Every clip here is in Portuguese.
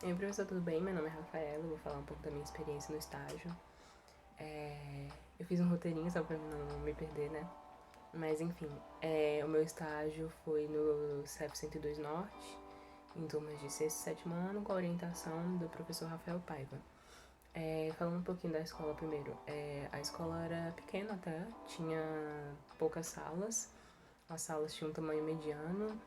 E aí, professor, tudo bem? Meu nome é Rafaela, eu vou falar um pouco da minha experiência no estágio. Eu fiz um roteirinho só pra não me perder, né? Mas enfim, o meu estágio foi no CEP 102 Norte, em turmas de sexto e sétimo ano, com a orientação do professor Rafael Paiva. Falando um pouquinho da escola primeiro, a escola era pequena até, tinha poucas salas, as salas tinham um tamanho mediano,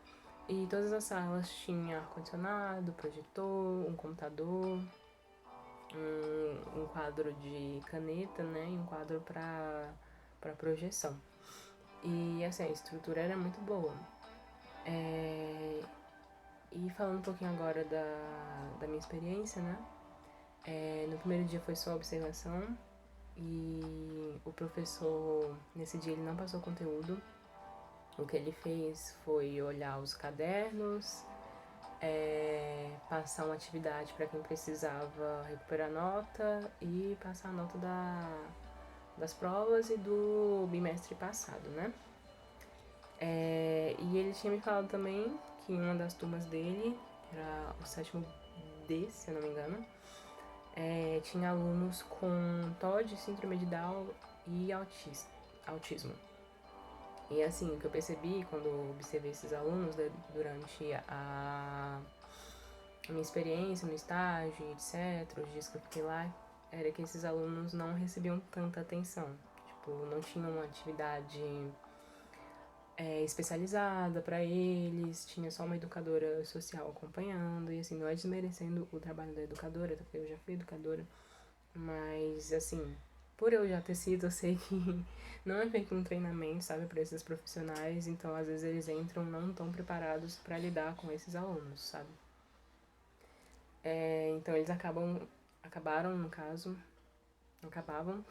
e todas as salas tinham ar-condicionado, projetor, um computador, um quadro de caneta, né, e um quadro para projeção. E assim, a estrutura era muito boa. E falando um pouquinho agora da minha experiência, né? No primeiro dia foi só observação e o professor, nesse dia, ele não passou conteúdo. O que ele fez foi olhar os cadernos, passar uma atividade para quem precisava recuperar nota e passar a nota das provas e do bimestre passado, né? E ele tinha me falado também que em uma das turmas dele, era o sétimo D, se eu não me engano, tinha alunos com TOD, síndrome de Down e autismo. E assim, o que eu percebi quando eu observei esses alunos, né, durante a minha experiência no estágio, etc., os dias que eu fiquei lá, era que esses alunos não recebiam tanta atenção. Tipo, não tinham uma atividade especializada para eles, tinha só uma educadora social acompanhando, e assim, não é desmerecendo o trabalho da educadora, porque eu já fui educadora, mas assim, por eu já ter sido, eu sei que não é feito um treinamento, sabe, para esses profissionais, então às vezes eles entram não tão preparados para lidar com esses alunos, sabe? Então eles acabaram, no caso, acabavam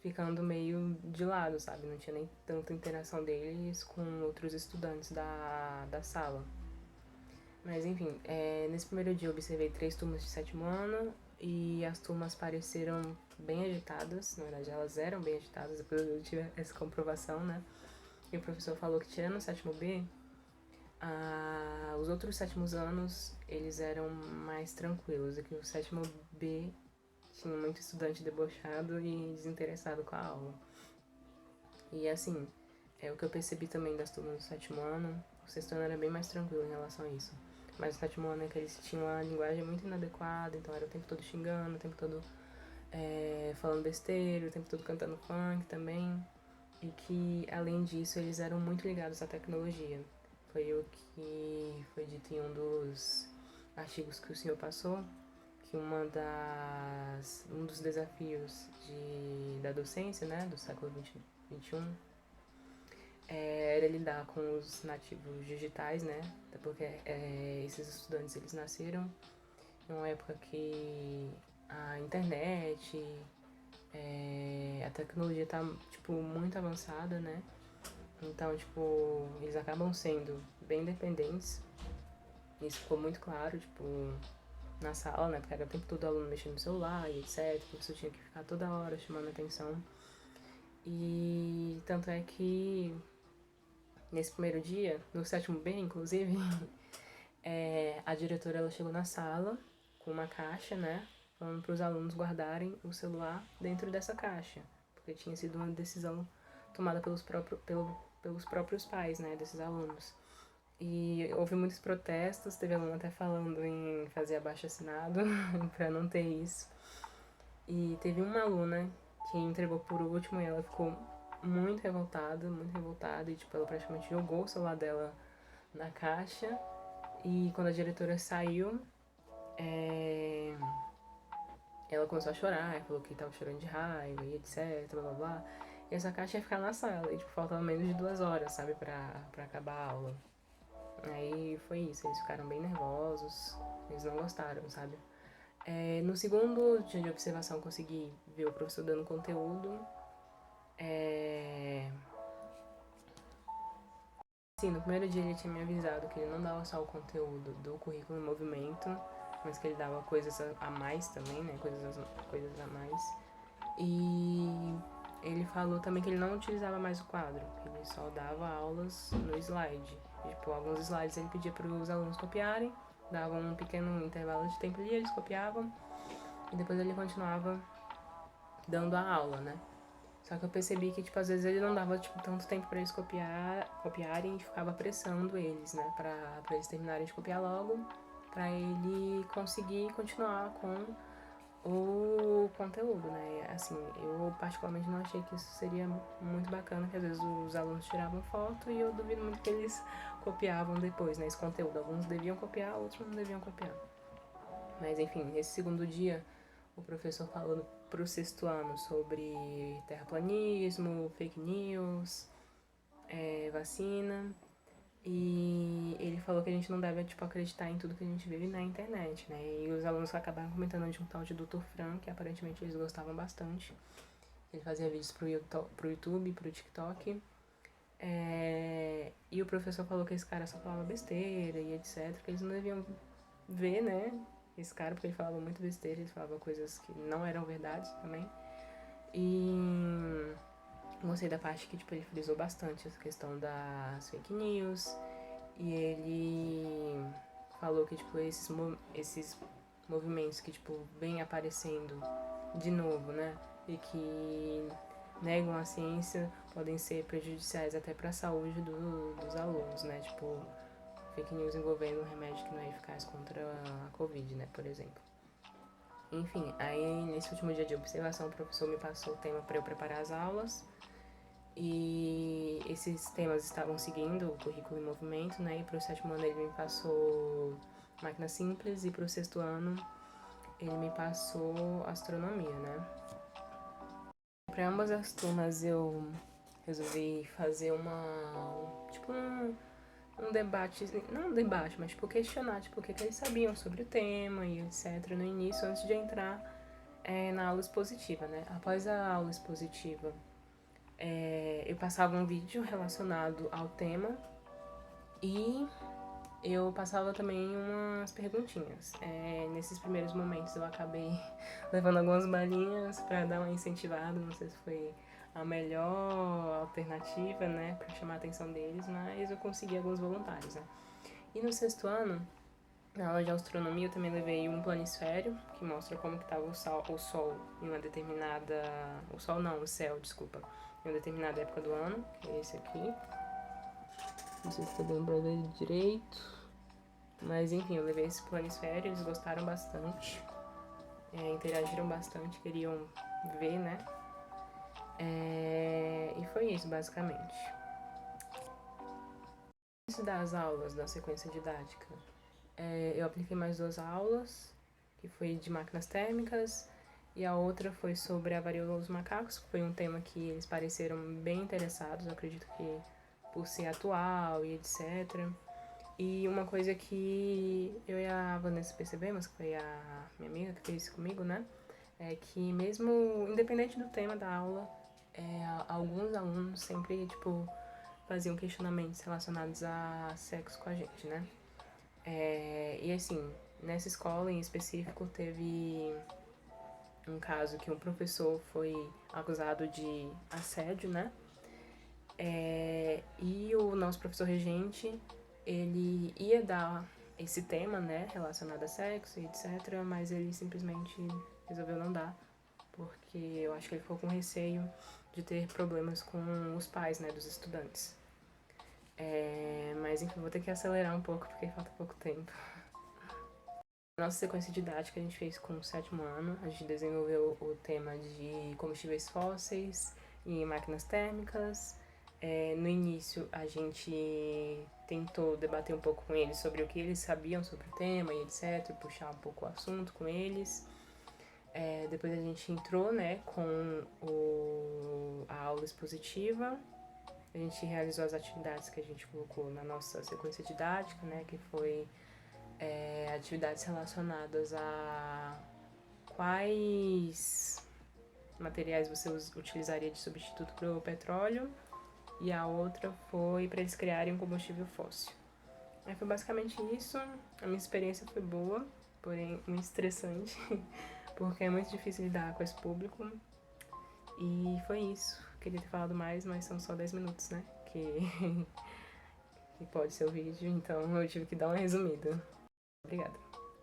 ficando meio de lado, sabe? Não tinha nem tanta interação deles com outros estudantes da sala. Mas enfim, nesse primeiro dia eu observei 3 turmas de sétimo ano e as turmas pareceram bem agitadas, na verdade elas eram bem agitadas, depois eu tive essa comprovação, né? E o professor falou que tirando o sétimo B, os outros sétimos anos eles eram mais tranquilos, e que o sétimo B tinha muito estudante debochado e desinteressado com a aula. E assim, o que eu percebi também das turmas do sétimo ano, o sexto ano era bem mais tranquilo em relação a isso. Mas o sétimo ano é que eles tinham uma linguagem muito inadequada, então era o tempo todo xingando, o tempo todo falando besteira, o tempo todo cantando funk também. E que, além disso, eles eram muito ligados à tecnologia. Foi o que foi dito em um dos artigos que o senhor passou, que um dos desafios da docência, né, do século XXI, era lidar com os nativos digitais, né, até porque esses estudantes eles nasceram em uma época que a internet, a tecnologia tá, tipo, muito avançada, né, então, tipo, eles acabam sendo bem dependentes. Isso ficou muito claro, tipo, na sala, né? Porque era o tempo todo o aluno mexendo no celular e etc. O professor tinha que ficar toda hora chamando atenção. E tanto é que nesse primeiro dia, no sétimo B, inclusive, a diretora ela chegou na sala com uma caixa, né? Falando para os alunos guardarem o celular dentro dessa caixa. Porque tinha sido uma decisão tomada pelos próprios pais, né? Desses alunos. E houve muitos protestos, teve aluno até falando em fazer abaixo-assinado para não ter isso. E teve uma aluna que entregou por último e ela ficou muito revoltada, e tipo, ela praticamente jogou o celular dela na caixa. E quando a diretora saiu, ela começou a chorar, falou que tava chorando de raiva e etc, blá blá blá. E essa caixa ia ficar na sala, e tipo, faltava menos de 2 horas, sabe, pra acabar a aula. Aí foi isso, eles ficaram bem nervosos, eles não gostaram, sabe? No segundo dia de observação eu consegui ver o professor dando conteúdo. Sim, no primeiro dia ele tinha me avisado que ele não dava só o conteúdo do currículo em movimento, mas que ele dava coisas a mais também, né? Coisas a mais. E ele falou também que ele não utilizava mais o quadro, que ele só dava aulas no slide. Tipo, alguns slides ele pedia para os alunos copiarem dava um pequeno intervalo de tempo ali, eles copiavam e depois ele continuava dando a aula, né? Só que eu percebi que, tipo, às vezes ele não dava, tipo, tanto tempo pra eles copiarem e ficava apressando eles, né? Pra eles terminarem de copiar logo, pra ele conseguir continuar com o conteúdo, né? Assim, eu particularmente não achei que isso seria muito bacana, que às vezes os alunos tiravam foto e eu duvido muito que eles copiavam depois, né? Esse conteúdo. Alguns deviam copiar, outros não deviam copiar. Mas enfim, nesse segundo dia, o professor falou pro sexto ano sobre terraplanismo, fake news, vacina. E ele falou que a gente não deve, tipo, acreditar em tudo que a gente vê na internet, né? E os alunos acabaram comentando de um tal de Dr. Fran, que aparentemente eles gostavam bastante. Ele fazia vídeos pro YouTube, pro TikTok. E o professor falou que esse cara só falava besteira e etc. Que eles não deviam ver, né? Esse cara, porque ele falava muito besteira, ele falava coisas que não eram verdades também. E gostei da parte que, tipo, ele frisou bastante essa questão das fake news. E ele falou que, tipo, esses movimentos que, tipo, vêm aparecendo de novo, né? E que negam a ciência podem ser prejudiciais até para a saúde dos alunos, né? Tipo, fake news envolvendo um remédio que não é eficaz contra a Covid, né? Por exemplo. Enfim, aí nesse último dia de observação, o professor me passou o tema para eu preparar as aulas. E esses temas estavam seguindo o currículo em movimento, né? E para o sétimo ano ele me passou máquina simples e para o sexto ano ele me passou astronomia, né? Para ambas as turmas eu resolvi fazer um debate, não um debate, mas tipo questionar tipo, o que eles sabiam sobre o tema e etc. no início, antes de entrar na aula expositiva, né? Após a aula expositiva, eu passava um vídeo relacionado ao tema e eu passava também umas perguntinhas. Nesses primeiros momentos eu acabei levando algumas balinhas para dar uma incentivada, não sei se foi a melhor alternativa, né, para chamar a atenção deles, mas eu consegui alguns voluntários, né. E no sexto ano, na aula de astronomia, eu também levei um planisfério, que mostra como que estava o Sol em uma determinada... O Sol não, o céu, desculpa. Em uma determinada época do ano, que é esse aqui. Não sei se tá dando pra ver direito. Mas enfim, eu levei esse planisfério, eles gostaram bastante. Interagiram bastante, queriam ver, né? E foi isso, basicamente. Antes das aulas da sequência didática, eu apliquei mais 2 aulas, que foi de máquinas térmicas, e a outra foi sobre a varíola dos macacos, que foi um tema que eles pareceram bem interessados, eu acredito que por ser atual e etc. E uma coisa que eu e a Vanessa percebemos, que foi a minha amiga que fez isso comigo, né? É que mesmo, independente do tema da aula, alguns alunos sempre, tipo, faziam questionamentos relacionados a sexo com a gente, né? E assim, nessa escola em específico teve um caso que um professor foi acusado de assédio, né? E o nosso professor regente, ele ia dar esse tema, né, relacionado a sexo e etc, mas ele simplesmente resolveu não dar, porque eu acho que ele ficou com receio de ter problemas com os pais, né, dos estudantes. Mas enfim, vou ter que acelerar um pouco porque falta pouco tempo. Nossa sequência didática a gente fez com o sétimo ano, a gente desenvolveu o tema de combustíveis fósseis e máquinas térmicas. No início a gente tentou debater um pouco com eles sobre o que eles sabiam sobre o tema e etc, puxar um pouco o assunto com eles. Depois a gente entrou, né, com a aula expositiva. A gente realizou as atividades que a gente colocou na nossa sequência didática, né, que foi atividades relacionadas a quais materiais você utilizaria de substituto para o petróleo, e a outra foi para eles criarem um combustível fóssil. Foi basicamente isso. A minha experiência foi boa, porém muito estressante, porque é muito difícil lidar com esse público. E foi isso. Queria ter falado mais, mas são só 10 minutos, né? Que pode ser o vídeo, então eu tive que dar uma resumida. Obrigada.